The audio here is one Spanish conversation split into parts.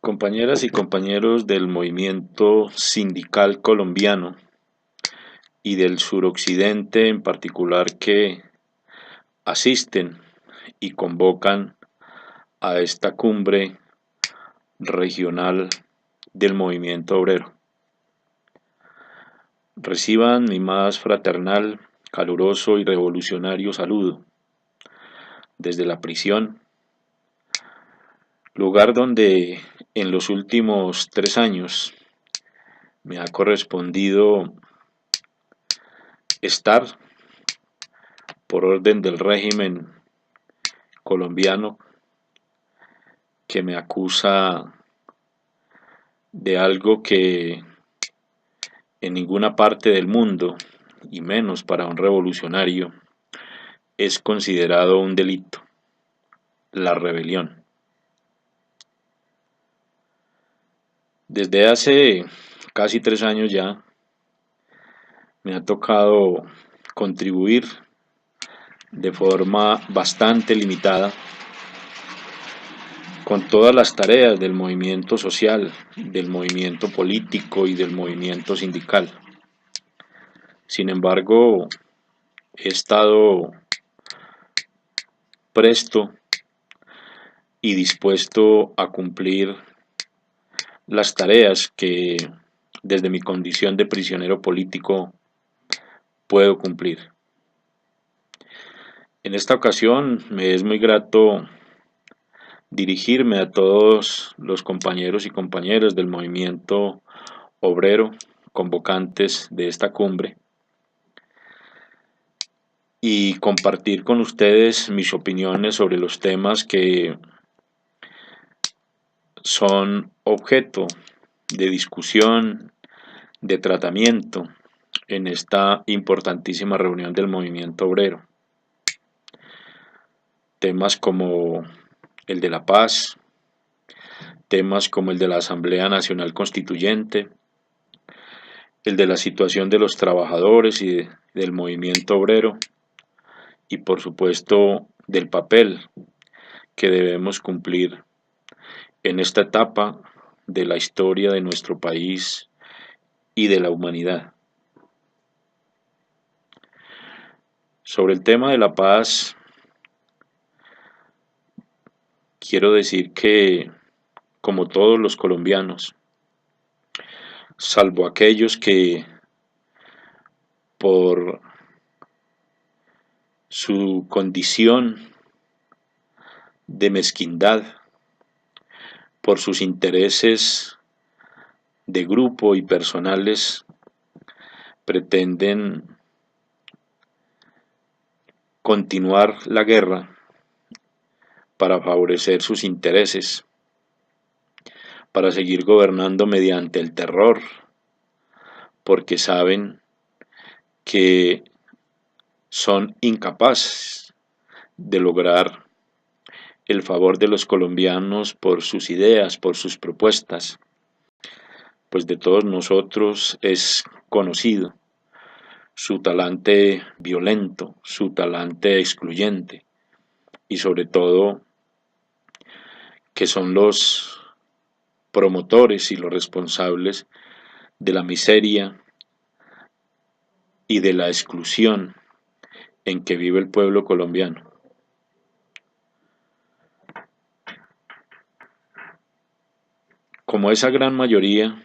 Compañeras y compañeros del movimiento sindical colombiano y del suroccidente en particular que asisten y convocan a esta cumbre regional del movimiento obrero. Reciban mi más fraternal, caluroso y revolucionario saludo desde la prisión, lugar donde en los últimos 3 años me ha correspondido estar por orden del régimen colombiano que me acusa de algo que en ninguna parte del mundo, y menos para un revolucionario, es considerado un delito: la rebelión. Desde hace casi 3 años ya me ha tocado contribuir de forma bastante limitada con todas las tareas del movimiento social, del movimiento político y del movimiento sindical. Sin embargo, he estado presto y dispuesto a cumplir las tareas que desde mi condición de prisionero político puedo cumplir. En esta ocasión me es muy grato dirigirme a todos los compañeros y compañeras del movimiento obrero, convocantes de esta cumbre, y compartir con ustedes mis opiniones sobre los temas que son objeto de discusión, de tratamiento en esta importantísima reunión del movimiento obrero. Temas como el de la paz, temas como el de la Asamblea Nacional Constituyente, el de la situación de los trabajadores y del movimiento obrero, y por supuesto del papel que debemos cumplir en esta etapa de la historia de nuestro país y de la humanidad. Sobre el tema de la paz, quiero decir que, como todos los colombianos, salvo aquellos que por su condición de mezquindad, por sus intereses de grupo y personales, pretenden continuar la guerra para favorecer sus intereses, para seguir gobernando mediante el terror, porque saben que son incapaces de lograr el favor de los colombianos por sus ideas, por sus propuestas, pues de todos nosotros es conocido su talante violento, su talante excluyente, y sobre todo que son los promotores y los responsables de la miseria y de la exclusión en que vive el pueblo colombiano. Como esa gran mayoría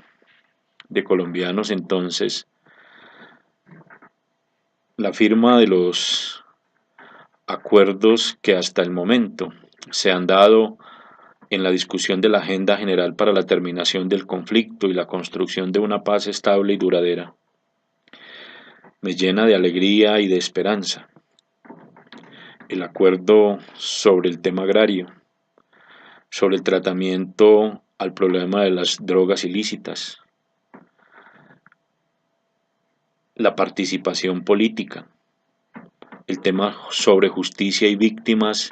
de colombianos, entonces, la firma de los acuerdos que hasta el momento se han dado en la discusión de la Agenda General para la terminación del conflicto y la construcción de una paz estable y duradera me llena de alegría y de esperanza. El acuerdo sobre el tema agrario, sobre el tratamiento al problema de las drogas ilícitas, la participación política, el tema sobre justicia y víctimas,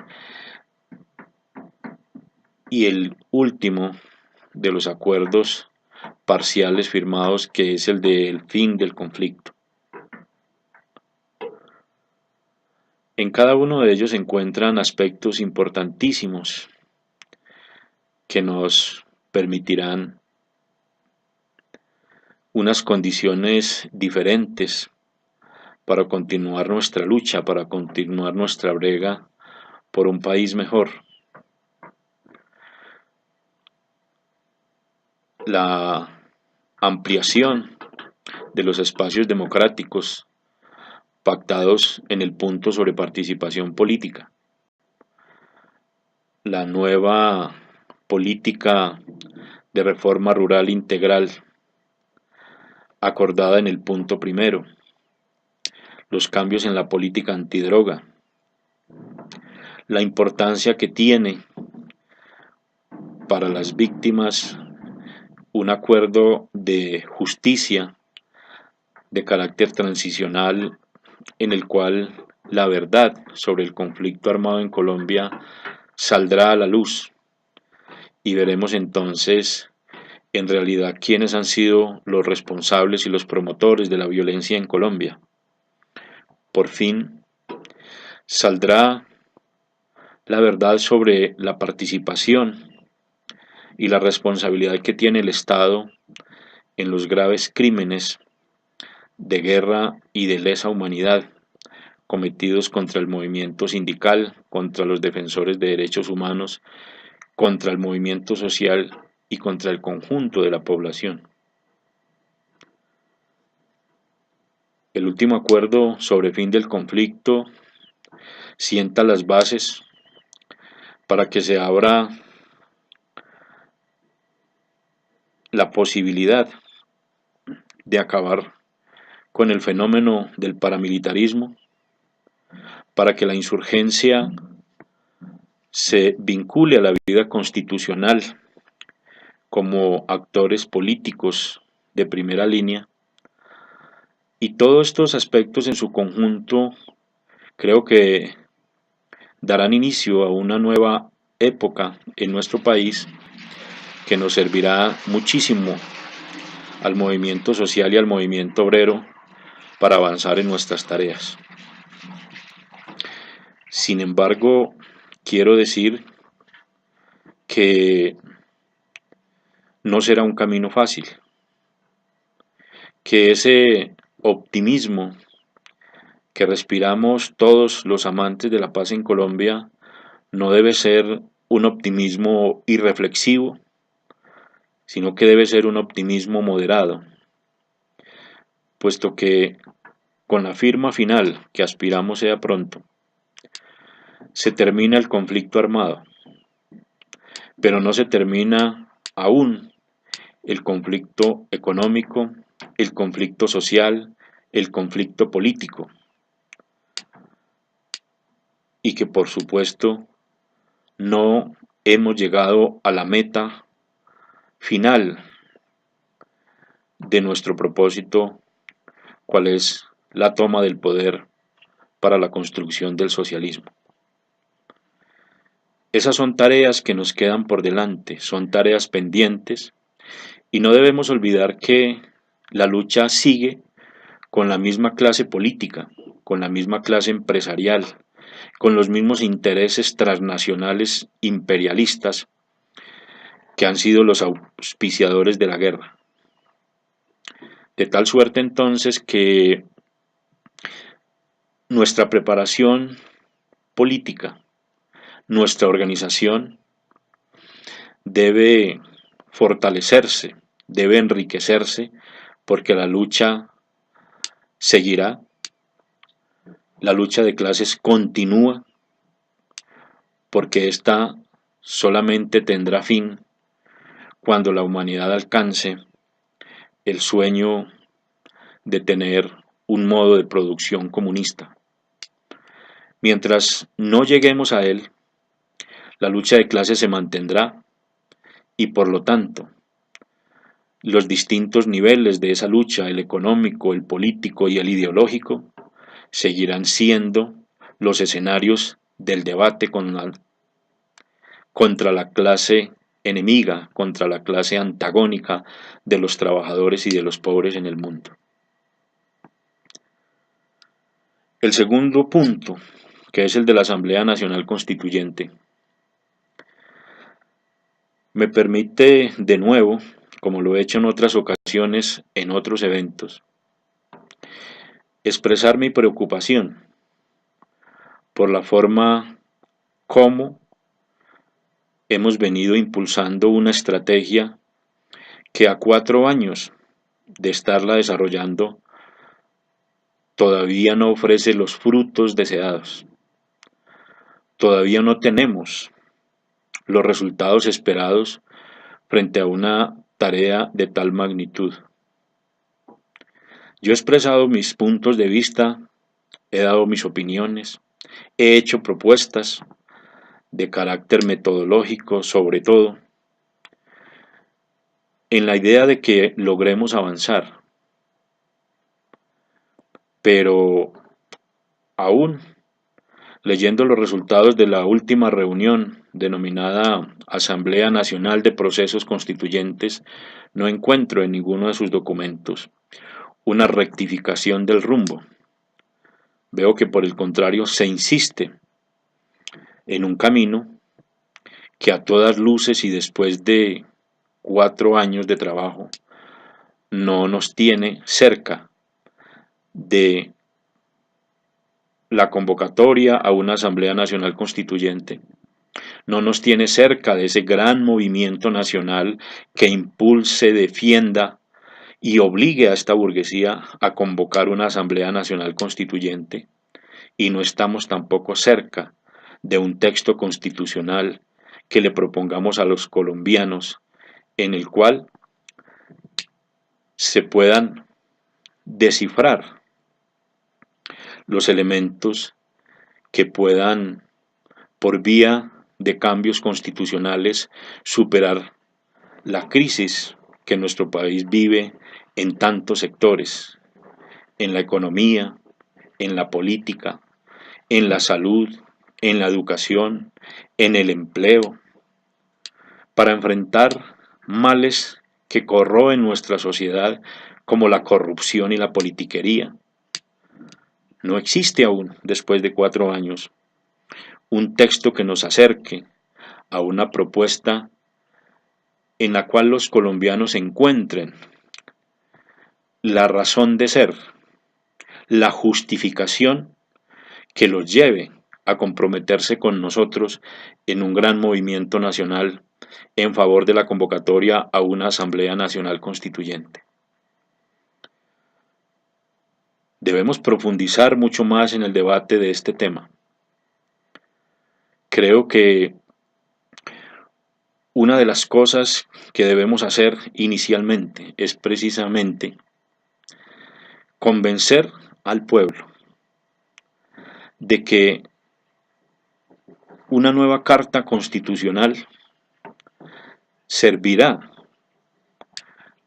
y el último de los acuerdos parciales firmados, que es el del fin del conflicto. En cada uno de ellos se encuentran aspectos importantísimos que nos permitirán unas condiciones diferentes para continuar nuestra lucha, para continuar nuestra brega por un país mejor. La ampliación de los espacios democráticos pactados en el punto sobre participación política, la nueva política de reforma rural integral acordada en el punto primero, los cambios en la política antidroga, la importancia que tiene para las víctimas un acuerdo de justicia de carácter transicional en el cual la verdad sobre el conflicto armado en Colombia saldrá a la luz y veremos entonces en realidad quiénes han sido los responsables y los promotores de la violencia en Colombia. Por fin saldrá la verdad sobre la participación y la responsabilidad que tiene el Estado en los graves crímenes de guerra y de lesa humanidad cometidos contra el movimiento sindical, contra los defensores de derechos humanos, contra el movimiento social y contra el conjunto de la población. El último acuerdo sobre fin del conflicto sienta las bases para que se abra la posibilidad de acabar con el fenómeno del paramilitarismo, para que la insurgencia se vincule a la vida constitucional como actores políticos de primera línea. Y todos estos aspectos en su conjunto creo que darán inicio a una nueva época en nuestro país que nos servirá muchísimo al movimiento social y al movimiento obrero para avanzar en nuestras tareas. Sin embargo, quiero decir que no será un camino fácil, que ese optimismo que respiramos todos los amantes de la paz en Colombia no debe ser un optimismo irreflexivo, sino que debe ser un optimismo moderado, puesto que con la firma final que aspiramos sea pronto, se termina el conflicto armado, pero no se termina aún el conflicto económico, el conflicto social, el conflicto político, y que por supuesto no hemos llegado a la meta final de nuestro propósito, cuál es la toma del poder para la construcción del socialismo. Esas son tareas que nos quedan por delante, son tareas pendientes y no debemos olvidar que la lucha sigue con la misma clase política, con la misma clase empresarial, con los mismos intereses transnacionales imperialistas que han sido los auspiciadores de la guerra. De tal suerte entonces que nuestra preparación política, nuestra organización debe fortalecerse, debe enriquecerse, porque la lucha seguirá, la lucha de clases continúa, porque ésta solamente tendrá fin cuando la humanidad alcance el sueño de tener un modo de producción comunista. Mientras no lleguemos a él, la lucha de clases se mantendrá y por lo tanto los distintos niveles de esa lucha, el económico, el político y el ideológico, seguirán siendo los escenarios del debate contra la clase enemiga, contra la clase antagónica de los trabajadores y de los pobres en el mundo. El segundo punto, que es el de la Asamblea Nacional Constituyente, Me permite de nuevo, como lo he hecho en otras ocasiones, en otros eventos, expresar mi preocupación por la forma como hemos venido impulsando una estrategia que a 4 años de estarla desarrollando todavía no ofrece los frutos deseados. Todavía no tenemos los resultados esperados frente a una tarea de tal magnitud. Yo he expresado mis puntos de vista, he dado mis opiniones, he hecho propuestas de carácter metodológico sobre todo, en la idea de que logremos avanzar, pero aún leyendo los resultados de la última reunión denominada Asamblea Nacional de Procesos Constituyentes, no encuentro en ninguno de sus documentos una rectificación del rumbo. Veo que por el contrario se insiste en un camino que a todas luces y después de 4 años de trabajo no nos tiene cerca de la convocatoria a una Asamblea Nacional Constituyente, no nos tiene cerca de ese gran movimiento nacional que impulse, defienda y obligue a esta burguesía a convocar una Asamblea Nacional Constituyente, y no estamos tampoco cerca de un texto constitucional que le propongamos a los colombianos en el cual se puedan descifrar los elementos que puedan, por vía de cambios constitucionales, superar la crisis que nuestro país vive en tantos sectores, en la economía, en la política, en la salud, en la educación, en el empleo, para enfrentar males que corroen nuestra sociedad como la corrupción y la politiquería. No existe aún, después de 4 años, un texto que nos acerque a una propuesta en la cual los colombianos encuentren la razón de ser, la justificación que los lleve a comprometerse con nosotros en un gran movimiento nacional en favor de la convocatoria a una Asamblea Nacional Constituyente. Debemos profundizar mucho más en el debate de este tema. Creo que una de las cosas que debemos hacer inicialmente es precisamente convencer al pueblo de que una nueva carta constitucional servirá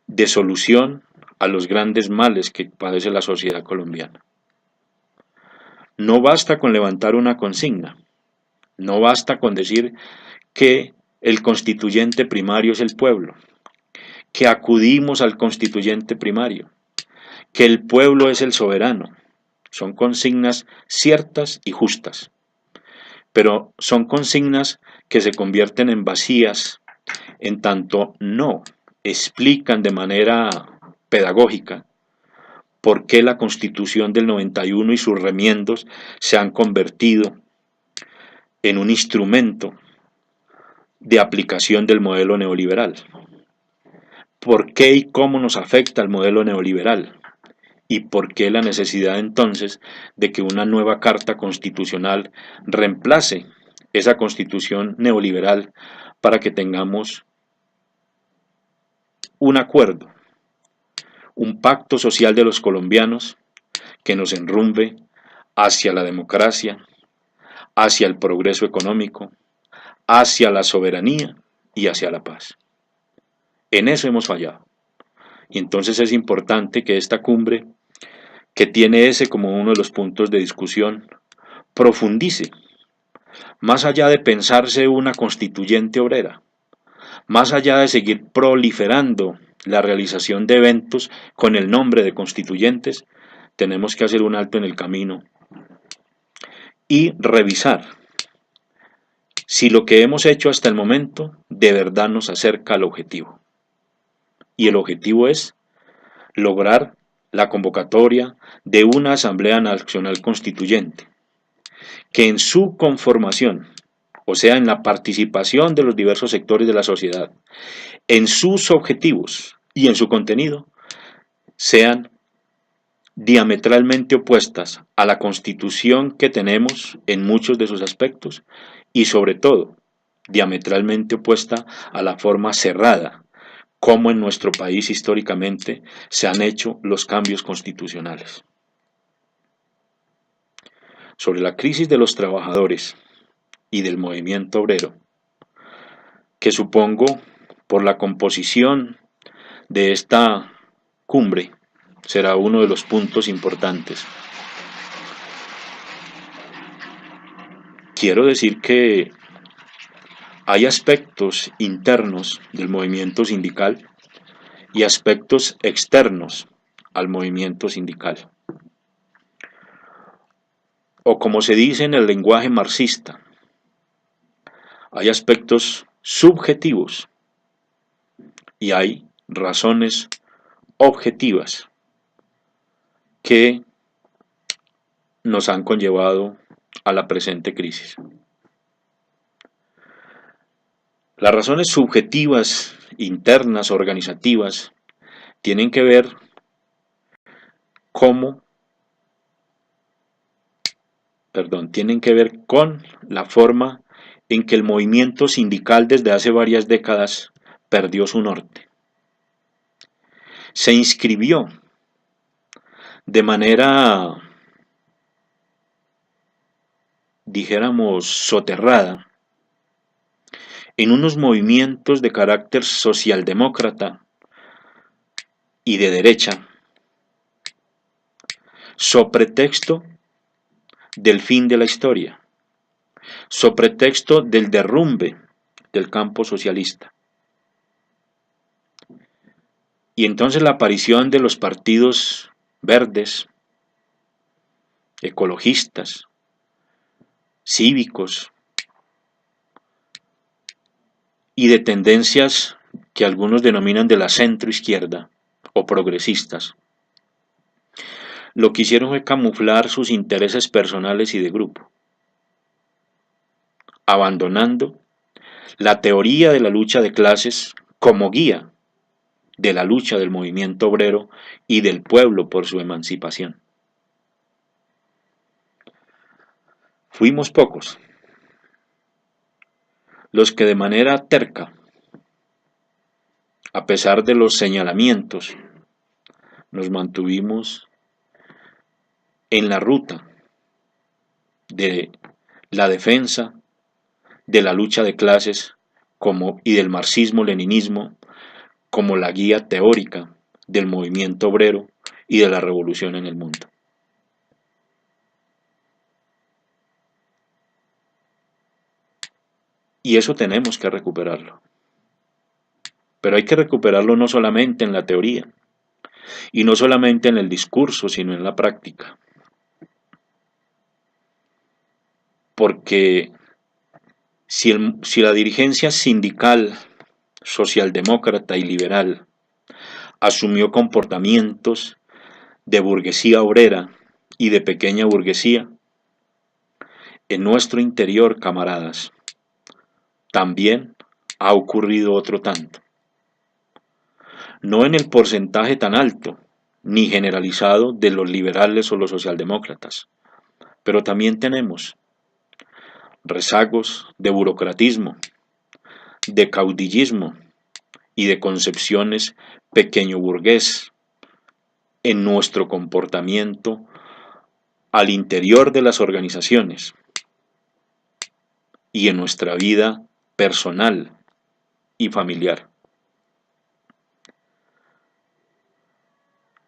de solución a los grandes males que padece la sociedad colombiana. No basta con levantar una consigna, no basta con decir que el constituyente primario es el pueblo, que acudimos al constituyente primario, que el pueblo es el soberano. Son consignas ciertas y justas, pero son consignas que se convierten en vacías en tanto no explican de manera pedagógica por qué la Constitución del 91 y sus remiendos se han convertido en un instrumento de aplicación del modelo neoliberal. ¿Por qué y cómo nos afecta el modelo neoliberal? ¿Y por qué la necesidad entonces de que una nueva carta constitucional reemplace esa constitución neoliberal para que tengamos un acuerdo, un pacto social de los colombianos que nos enrumbe hacia la democracia, hacia el progreso económico, hacia la soberanía y hacia la paz? En eso hemos fallado. Y entonces es importante que esta cumbre, que tiene ese como uno de los puntos de discusión, profundice, más allá de pensarse una constituyente obrera, más allá de seguir proliferando la realización de eventos con el nombre de constituyentes. Tenemos que hacer un alto en el camino y revisar si lo que hemos hecho hasta el momento de verdad nos acerca al objetivo. Y el objetivo es lograr la convocatoria de una Asamblea Nacional Constituyente, que en su conformación, o sea, en la participación de los diversos sectores de la sociedad, en sus objetivos y en su contenido, sean diametralmente opuestas a la Constitución que tenemos en muchos de sus aspectos y sobre todo diametralmente opuesta a la forma cerrada como en nuestro país históricamente se han hecho los cambios constitucionales. Sobre la crisis de los trabajadores y del movimiento obrero, que supongo por la composición de esta cumbre será uno de los puntos importantes. Quiero decir que hay aspectos internos del movimiento sindical y aspectos externos al movimiento sindical. O como se dice en el lenguaje marxista, hay aspectos subjetivos y hay razones objetivas que nos han conllevado a la presente crisis. Las razones subjetivas, internas, organizativas, tienen que ver tienen que ver con la forma en que el movimiento sindical desde hace varias décadas perdió su norte. Se inscribió de manera, dijéramos, soterrada en unos movimientos de carácter socialdemócrata y de derecha, so pretexto del fin de la historia, so pretexto del derrumbe del campo socialista. Y entonces la aparición de los partidos verdes, ecologistas, cívicos y de tendencias que algunos denominan de la centroizquierda o progresistas, lo que hicieron fue camuflar sus intereses personales y de grupo, abandonando la teoría de la lucha de clases como guía de la lucha del movimiento obrero y del pueblo por su emancipación. Fuimos pocos los que de manera terca, a pesar de los señalamientos, nos mantuvimos en la ruta de la defensa de la lucha de clases y del marxismo-leninismo como la guía teórica del movimiento obrero y de la revolución en el mundo. Y eso tenemos que recuperarlo. Pero hay que recuperarlo no solamente en la teoría, y no solamente en el discurso, sino en la práctica. Porque si la dirigencia sindical, socialdemócrata y liberal asumió comportamientos de burguesía obrera y de pequeña burguesía, en nuestro interior, camaradas, también ha ocurrido otro tanto. No en el porcentaje tan alto, ni generalizado de los liberales o los socialdemócratas, pero también tenemos rezagos de burocratismo, de caudillismo y de concepciones pequeño burgués en nuestro comportamiento al interior de las organizaciones y en nuestra vida personal y familiar.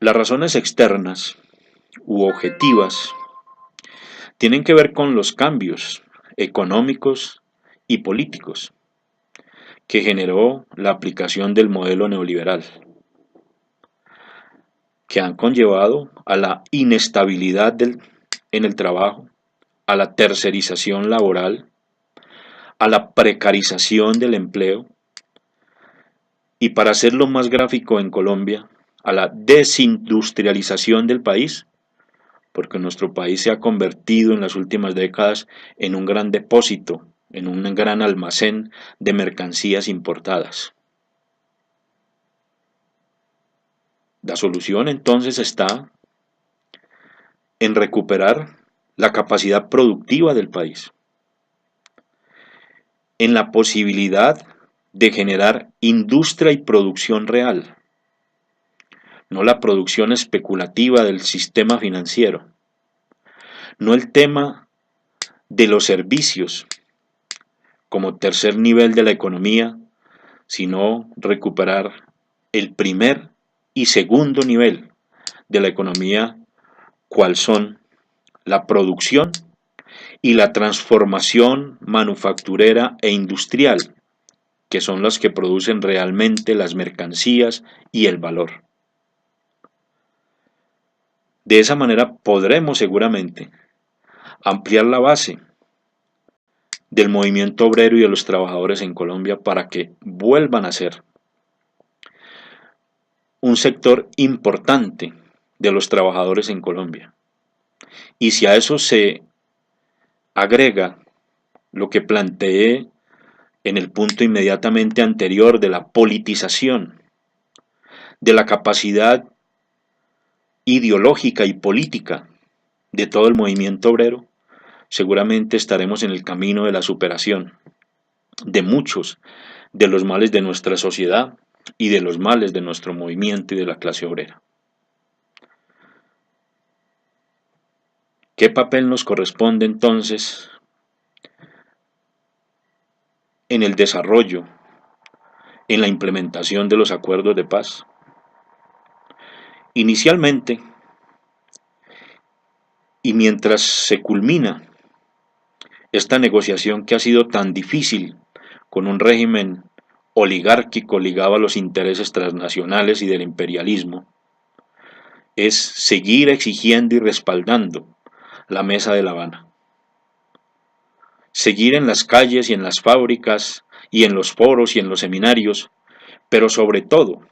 Las razones externas u objetivas tienen que ver con los cambios económicos y políticos que generó la aplicación del modelo neoliberal, que han conllevado a la inestabilidad en el trabajo, a la tercerización laboral, a la precarización del empleo y, para hacerlo más gráfico en Colombia, a la desindustrialización del país, porque nuestro país se ha convertido en las últimas décadas en un gran depósito, en un gran almacén de mercancías importadas. La solución entonces está en recuperar la capacidad productiva del país, en la posibilidad de generar industria y producción real, no la producción especulativa del sistema financiero, no el tema de los servicios como tercer nivel de la economía, sino recuperar el primer y segundo nivel de la economía, cual son la producción y la transformación manufacturera e industrial, que son las que producen realmente las mercancías y el valor. De esa manera podremos seguramente ampliar la base del movimiento obrero y de los trabajadores en Colombia para que vuelvan a ser un sector importante de los trabajadores en Colombia. Y si a eso se agrega lo que planteé en el punto inmediatamente anterior de la politización, de la capacidad ideológica y política de todo el movimiento obrero, seguramente estaremos en el camino de la superación de muchos de los males de nuestra sociedad y de los males de nuestro movimiento y de la clase obrera. ¿Qué papel nos corresponde entonces en el desarrollo, en la implementación de los acuerdos de paz? Inicialmente, y mientras se culmina esta negociación que ha sido tan difícil con un régimen oligárquico ligado a los intereses transnacionales y del imperialismo, es seguir exigiendo y respaldando la Mesa de La Habana. Seguir en las calles y en las fábricas y en los foros y en los seminarios, pero sobre todo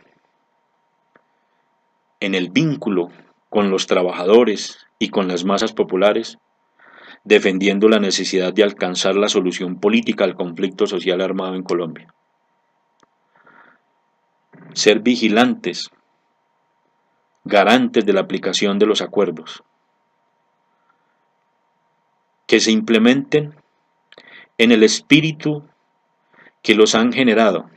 en el vínculo con los trabajadores y con las masas populares, defendiendo la necesidad de alcanzar la solución política al conflicto social armado en Colombia. Ser vigilantes, garantes de la aplicación de los acuerdos, que se implementen en el espíritu que los han generado,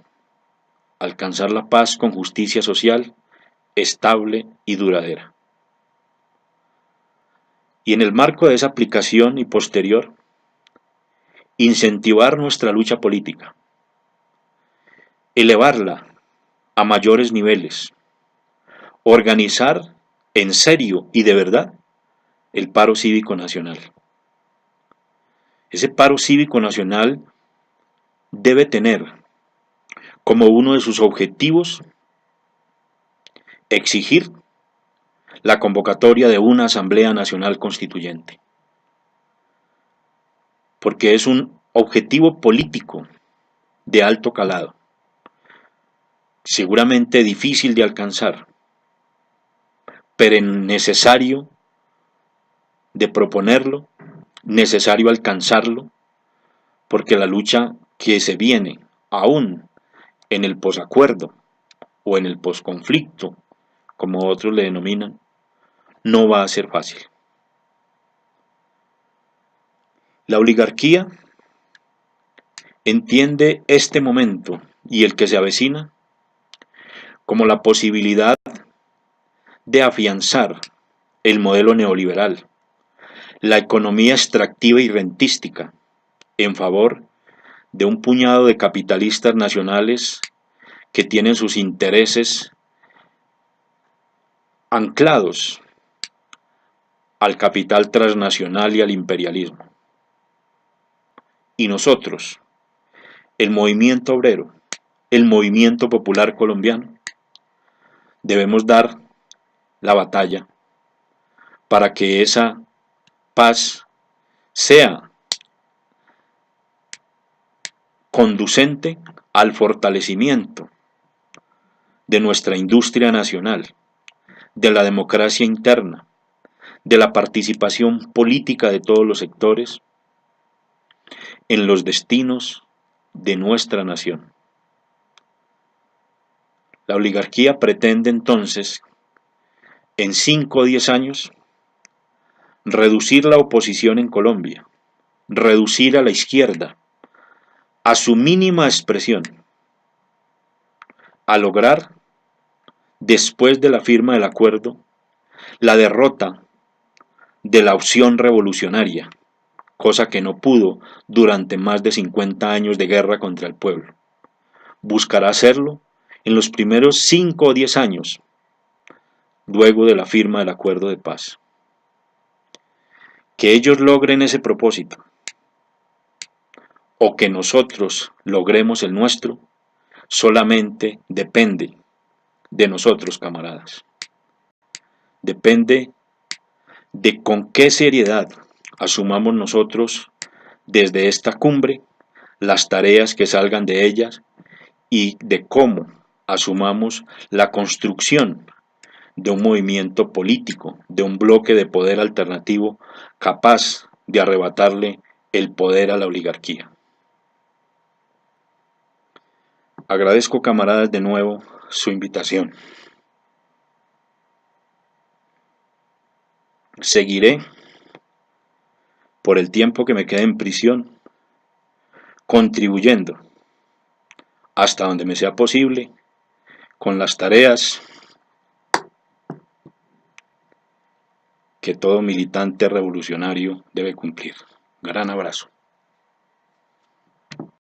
alcanzar la paz con justicia social estable y duradera. Y en el marco de esa aplicación y posterior, incentivar nuestra lucha política, elevarla a mayores niveles, organizar en serio y de verdad el paro cívico nacional. Ese paro cívico nacional debe tener como uno de sus objetivos exigir la convocatoria de una Asamblea Nacional Constituyente, porque es un objetivo político de alto calado, seguramente difícil de alcanzar, pero necesario de proponerlo, necesario alcanzarlo, porque la lucha que se viene aún en el posacuerdo o en el posconflicto, como otros le denominan, no va a ser fácil. La oligarquía entiende este momento y el que se avecina como la posibilidad de afianzar el modelo neoliberal, la economía extractiva y rentística, en favor de un puñado de capitalistas nacionales que tienen sus intereses anclados al capital transnacional y al imperialismo. Y nosotros, el movimiento obrero, el movimiento popular colombiano, debemos dar la batalla para que esa paz sea conducente al fortalecimiento de nuestra industria nacional, de la democracia interna, de la participación política de todos los sectores en los destinos de nuestra nación. La oligarquía pretende entonces, en 5 o 10 años, reducir la oposición en Colombia, reducir a la izquierda a su mínima expresión, a lograr, después de la firma del acuerdo, la derrota de la opción revolucionaria, cosa que no pudo durante más de 50 años de guerra contra el pueblo. Buscará hacerlo en los primeros 5 o 10 años, luego de la firma del acuerdo de paz. Que ellos logren ese propósito, o que nosotros logremos el nuestro, solamente depende de nosotros, camaradas. Depende de con qué seriedad asumamos nosotros desde esta cumbre las tareas que salgan de ellas y de cómo asumamos la construcción de un movimiento político, de un bloque de poder alternativo capaz de arrebatarle el poder a la oligarquía. Agradezco, camaradas, de nuevo su invitación. Seguiré, por el tiempo que me quede en prisión, contribuyendo hasta donde me sea posible con las tareas que todo militante revolucionario debe cumplir. Gran abrazo.